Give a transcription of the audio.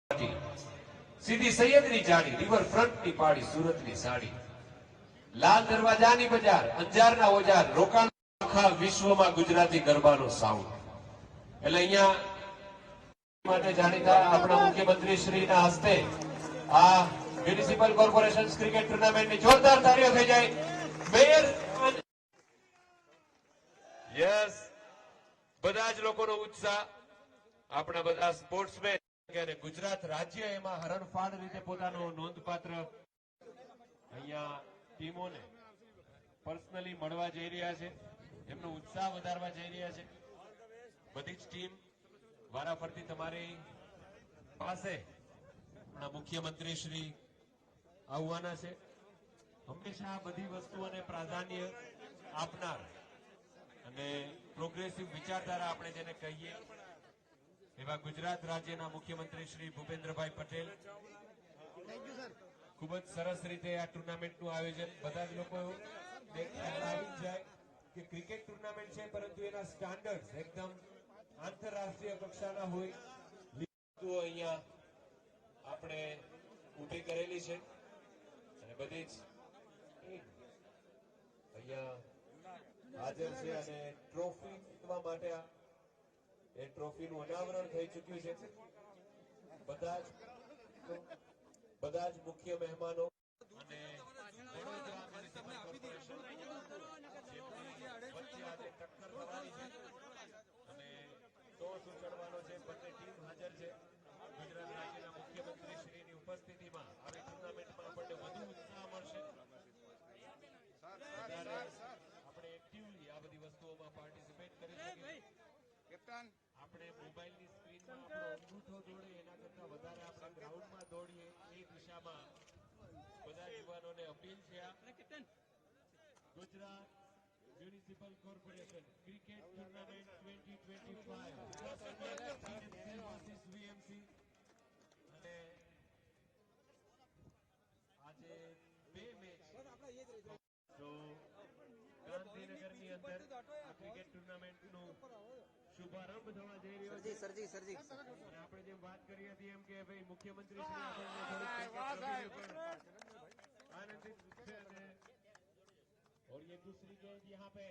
સીધી સૈયદની જાળી, રિવરફ્રન્ટની પાડી, સુરતની સાડી, લાલ દરવાજાની બજાર, અંજારના ઓજાર, રોકાણ આખા વિશ્વમાં ગુજરાતી ગરબાનો સાઉન્ડ. એટલે અહીંયા માટે જાણીતા આપણા મુખ્યમંત્રી શ્રીના હસ્તે આ મ્યુનિસિપલ કોર્પોરેશન ક્રિકેટ ટુર્નામેન્ટની જોરદાર તાળીઓ થઈ જાય. મેયર યસ, બધા જ લોકોનો ઉત્સાહ, આપણા બધા સ્પોર્ટ્સમેન અને ગુજરાત રાજ્ય એમાં હરણફાળ રીતે પોતાનો નોંધપાત્ર અહીંયા ટીમોને પર્સનલી મળવા જઈ રહ્યા છે, એમનો ઉત્સાહ વધારવા જઈ રહ્યા છે. બધી જ ટીમ વારાફરતી તમારી પાસે આપણા મુખ્યમંત્રી શ્રી આવવાના છે. હંમેશા બધી વસ્તુઓને પ્રાધાન્ય આપનાર અને પ્રોગ્રેસિવ વિચારધારા આપણે જેને કહીએ એવા ગુજરાત રાજ્યના મુખ્યમંત્રી શ્રી ભૂપેન્દ્રભાઈ પટેલ ખૂબ જ સરસ રીતે આ ટુર્નામેન્ટનું આયોજન, બધા જ લોકો આવી જાય કે ક્રિકેટ ટુર્નામેન્ટ છે પરંતુ એના સ્ટાન્ડર્ડ એકદમ આંતરરાષ્ટ્રીય કક્ષાના હોય. અહીંયા આપણે ઊભી કરેલી છે અને બધી જ અહીંયા હાજર છે અને ટ્રોફી જીતવા માટે એ ટ્રોફીનું અનાવરણ થઈ ચૂક્યું છે. બધા જ મુખ્ય મહેમાનો અને વડોદરા મ્યુનિસિપલ કોર્પોરેશન વચ્ચે આજે ટક્કર થવાની છે અને ટોસ ઉછળવાનો છે. બંને ટીમ હાજર છે. ગુજરાત રાજ્યના મુખ્યમંત્રી શ્રીની ઉપસ્થિતિમાં આવી ટુર્નામેન્ટમાં આપણને વધુ ઉત્સાહ મળશે. આપણે એક્ટિવલી આ બધી વસ્તુઓમાં પાર્ટિસિપેટ કરી શકીએ. આપણે મોબાઈલની સ્ક્રીનમાં આપણો અંગૂઠો દોડે એના કરતા વધારે આપણે ગ્રાઉન્ડમાં દોડીએ એ દિશામાં બધા યુવાનોને અપીલ છે. Gujarat municipal corporation cricket tournament 2025 VMC અને આજે બે મેચ તો ગાંધીનગરની અંદર આ ક્રિકેટ ટુર્નામેન્ટનું શુભારંભ થવા જઈ રહ્યો છે. અને આપણે જેમ વાત કરી હતી એમ કે ભાઈ મુખ્યમંત્રી શ્રી આનંદિત છે અને और ये दूसरी गेंद यहाँ पे